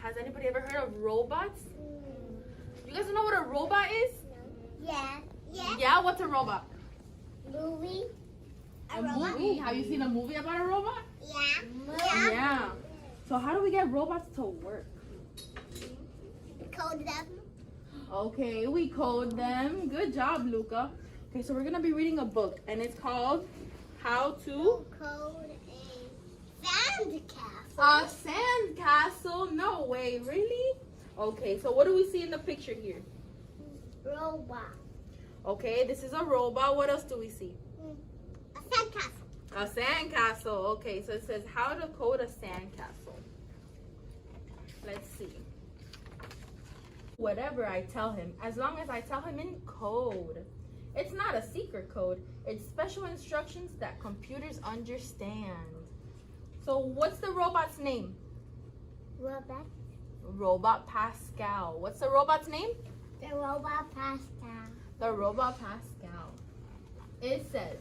Has anybody ever heard of robots? You guys know what a robot is? Yeah. Yeah. Yeah, what's a robot? Movie. A movie? Have you seen a movie about a robot? Yeah. Yeah. So how do we get robots to work? Code them. Okay, we code them. Good job, Luca. Okay, so we're going to be reading a book, and it's called How to... Code a sandcastle. A sand castle? No way, really? Okay, so what do we see in the picture here? Robot. Okay, this is a robot. What else do we see? A sandcastle. A sand castle. Okay, so it says how to code a sand castle. Let's see. Whatever I tell him, as long as I tell him in code. It's not a secret code. It's special instructions that computers understand. So what's the robot's name? Robot. Robot Pascal. What's the robot's name? The robot Pascal. The robot Pascal. It says,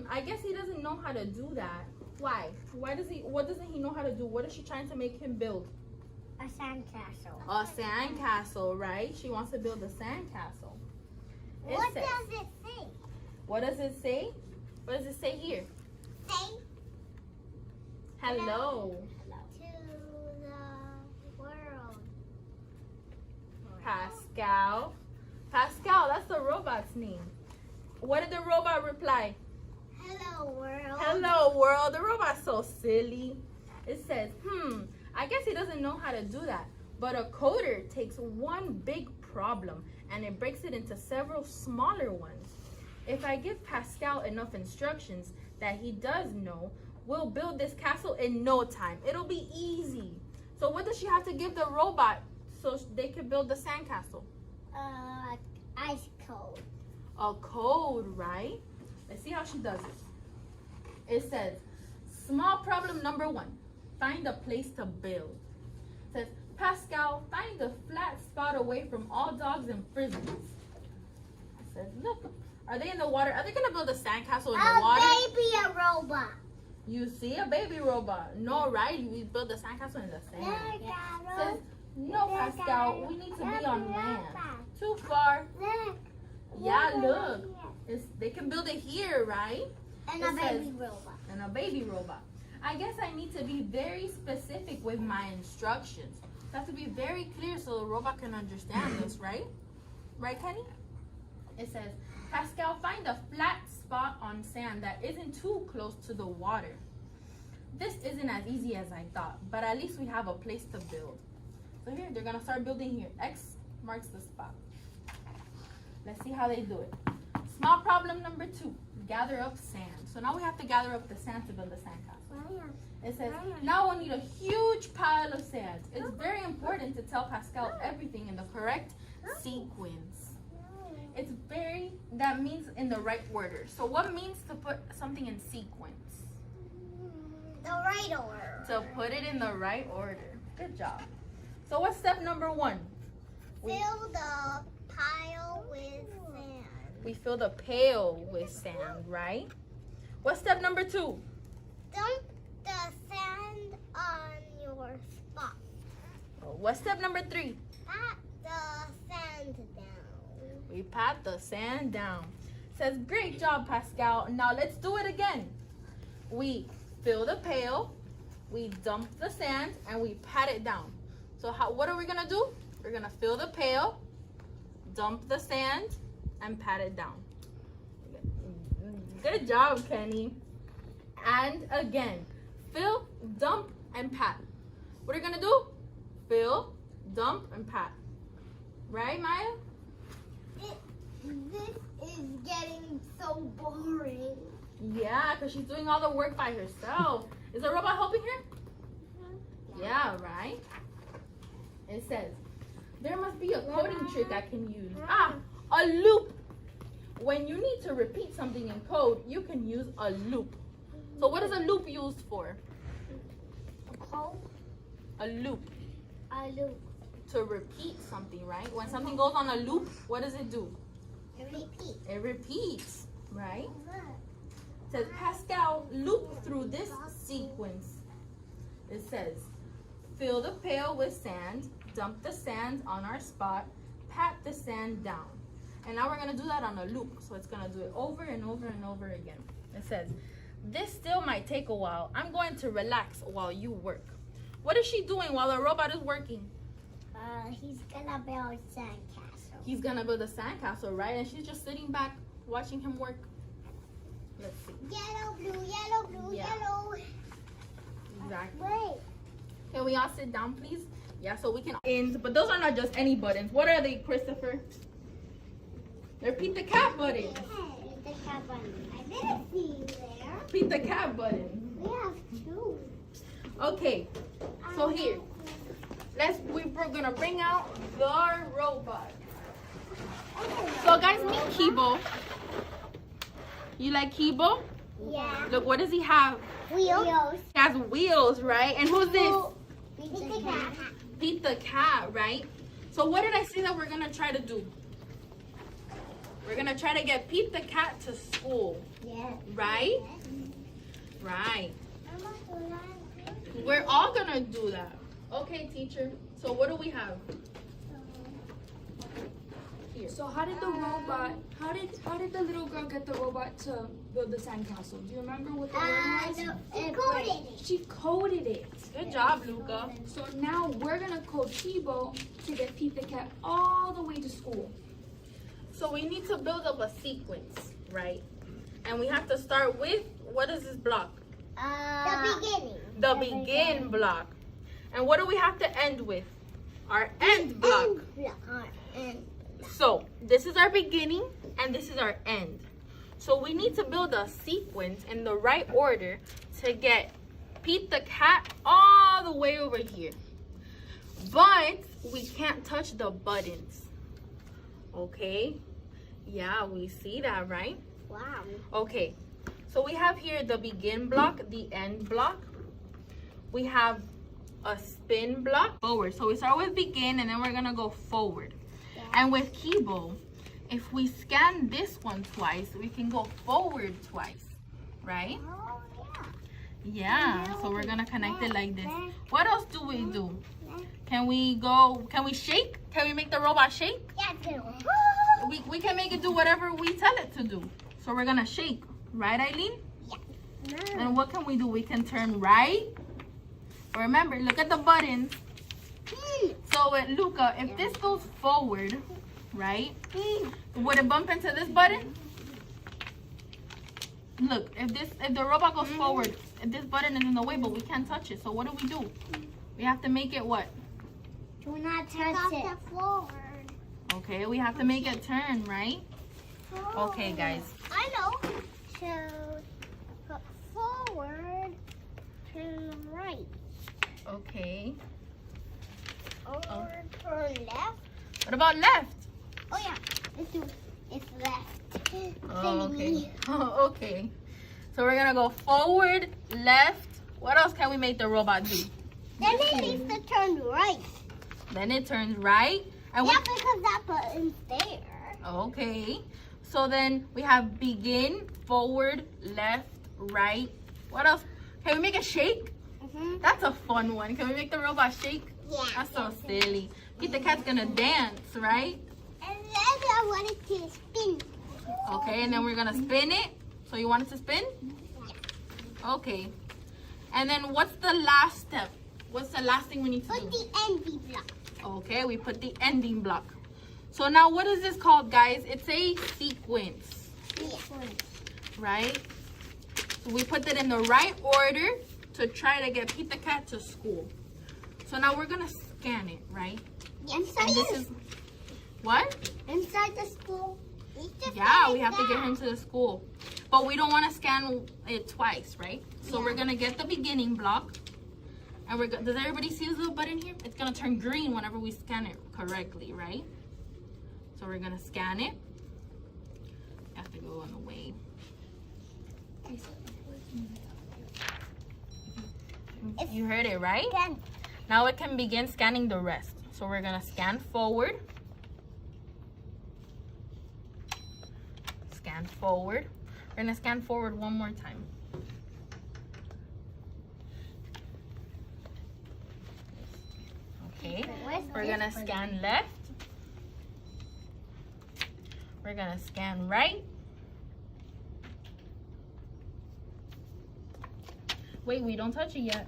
I guess he doesn't know how to do that. Why? What doesn't he know how to do? What is she trying to make him build? A sandcastle. A sand castle, right? She wants to build a sand castle. What does it say? What does it say? What does it say here? Say Hello. to the world. Pascal. Pascal, that's the robot's name. What did the robot reply? Hello world. Hello world. The robot's so silly. It says, I guess he doesn't know how to do that. But a coder takes one big problem and it breaks it into several smaller ones. If I give Pascal enough instructions that he does know, we'll build this castle in no time. It'll be easy. So what does she have to give the robot so they can build the sandcastle? Ice code. A code, right? Let's see how she does it. It says, small problem number 1. Find a place to build. It says, Pascal, find a flat spot away from all dogs and frisbees. It says, look, are they in the water? Are they going to build a sandcastle in the water? A baby robot. You see a baby robot. No, right? We build the sandcastle in the sand. It says, no, Pascal, we need to be on land. Too far. Yeah, look. They can build it here, right? And It a baby says- robot. And a baby robot. I guess I need to be very specific with my instructions. I have to be very clear so the robot can understand this, right? Right, Kenny? It says, Pascal, find a flat spot on sand that isn't too close to the water. This isn't as easy as I thought, but at least we have a place to build. So here, they're gonna start building here. X marks the spot. Let's see how they do it. Small problem number 2, gather up sand. So now we have to gather up the sand to build the sandcastle. It says, now we'll need a huge pile of sand. It's very important to tell Pascal everything in the correct sequence. That means in the right order. So what means to put something in sequence? The right order. To put it in the right order. Good job. So what's step number 1? Fill the pile with sand. We fill the pail with sand, right? What's step number 2? Dump the sand on your spot. What's step number 3? Pat the sand down. We pat the sand down. Says, great job, Pascal. Now let's do it again. We fill the pail, we dump the sand, and we pat it down. So what are we gonna do? We're gonna fill the pail, dump the sand, and pat it down. Good job, Kenny. And again, fill, dump, and pat. What are you gonna do? Fill, dump, and pat. Right, Maya? This is getting so boring. Yeah, because she's doing all the work by herself. Is the robot helping her? Yeah, right? It says, there must be a coding trick I can use. A loop. When you need to repeat something in code, you can use a loop. So what is a loop used for? A code? A loop. A loop. To repeat something, right? When something goes on a loop, what does it do? Repeat. It repeats, right? It says, Pascal, loop through this sequence. It says, Fill the pail with sand. Dump the sand on our spot. Pat the sand down. And now we're going to do that on a loop. So it's going to do it over and over and over again. It says, this still might take a while. I'm going to relax while you work. What is she doing while the robot is working? He's gonna build a sandcastle. He's going to build a sandcastle, right? And she's just sitting back watching him work. Let's see. Yellow, blue, Yeah. yellow. Exactly. Wait. Can we all sit down, please? Yeah, so we can end. But those are not just any buttons. What are they, Christopher? They're Pete the Cat buttons. Hey, the cat button. I didn't see you there. Pete the Cat buttons. We have two. Okay, so here. We're gonna bring out the robot. So guys, meet Kibo. You like Kibo? Yeah. Look, what does he have? Wheels. He has wheels, right? And who's this? Pete the cat. Pete the Cat, right? So what did I say that we're gonna try to do? We're gonna try to get Pete the Cat to school, Yeah. right? Right. We're all gonna do that. Okay, teacher. So what do we have? Here. So how did the robot? How did the little girl get the robot to build the sandcastle? Do you remember what the word was? He coded it. She coded it. Good job, Luca. So now we're gonna code Kibo to get Pete the Cat all the way to school. So we need to build up a sequence, right? And we have to start with, what is this block? The beginning. The begin block. And what do we have to end with? Our end block. So this is our beginning and this is our end. So we need to build a sequence in the right order to get Pete the Cat all the way over here. But we can't touch the buttons. Okay? Yeah, we see that, right? Wow. Okay. So we have here the begin block, the end block. We have a spin block forward. So we start with begin and then we're gonna go forward. Yeah. And with Kibo, if we scan this one twice, we can go forward twice, right? Oh, Yeah, so we're gonna connect it like this. What else do we do? Can we shake? Can we make the robot shake? yeah. Yeah. We can make it do whatever we tell it to do. So we're gonna shake, right, Eileen? And what can we do? We can turn right. Remember, look at the buttons. So Luca, if this goes forward, right? Would it bump into this button? Look, if the robot goes forward, if this button is in the way, but we can't touch it. So what do? We have to make it what? Do not touch it. Forward. Okay, we have to make it turn, right? Okay, guys. I know. So, put forward, turn right. Okay. Or turn left. What about left? Oh yeah, it's left. Oh, okay. Oh, okay. So we're gonna go forward, left. What else can we make the robot do? Then it needs to turn right. Then it turns right. And Yeah, because that button's there. okay. So then we have begin, forward, left, right. What else? Can we make a shake? That's a fun one. Can we make the robot shake? Yeah. That's so silly. Pete the Cat's gonna dance, right? And then I want it to spin. Okay, and then we're gonna spin it. So you want it to spin? Okay. And then what's the last step? What's the last thing we need to Put do? the ending block. Okay, we put the ending block. So now what is this called, guys? It's a sequence, Yeah. right? So we put it in the right order to try to get Pete the Cat to school. So now we're gonna scan it, right? Inside And this is what? inside the school. Yeah, we have to get him to the school. But we don't want to scan it twice, right? So we're gonna get the beginning block. And does everybody see this little button here? It's gonna turn green whenever we scan it correctly, right? So we're gonna scan it. I have to go on the way. You heard it, right? Then Now it can begin scanning the rest. So we're gonna scan forward. Scan forward. We're gonna scan forward one more time. We're gonna scan left. We're gonna scan right. Wait, we don't touch it yet.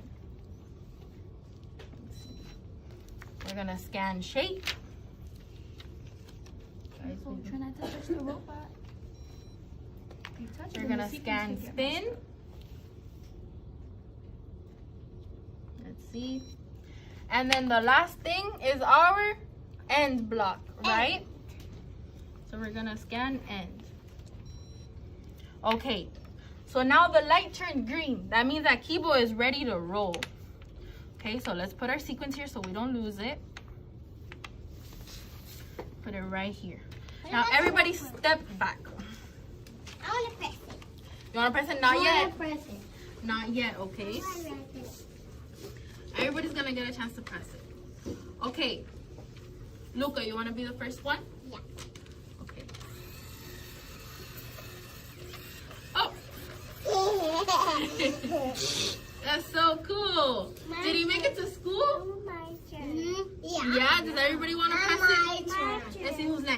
We're gonna scan shape. Guys, Try not to touch the robot. You touch it, we're then gonna the sequence scan will get spin. messed up. Let's see. And then the last thing is our end block, right? So we're gonna scan end. Okay, so now the light turned green. That means that Kibo is ready to roll. Okay, so let's put our sequence here so we don't lose it. Put it right here. Now everybody step back. I want to press it. You wanna press it? Not yet. Press it. Not yet, okay? Everybody's gonna get a chance to press it. Okay. Luca, you wanna be the first one? Yeah. Okay. Oh! That's so cool. Did he make it to school? My turn. Yeah. Yeah, does everybody wanna press it? My turn. Let's see who's next.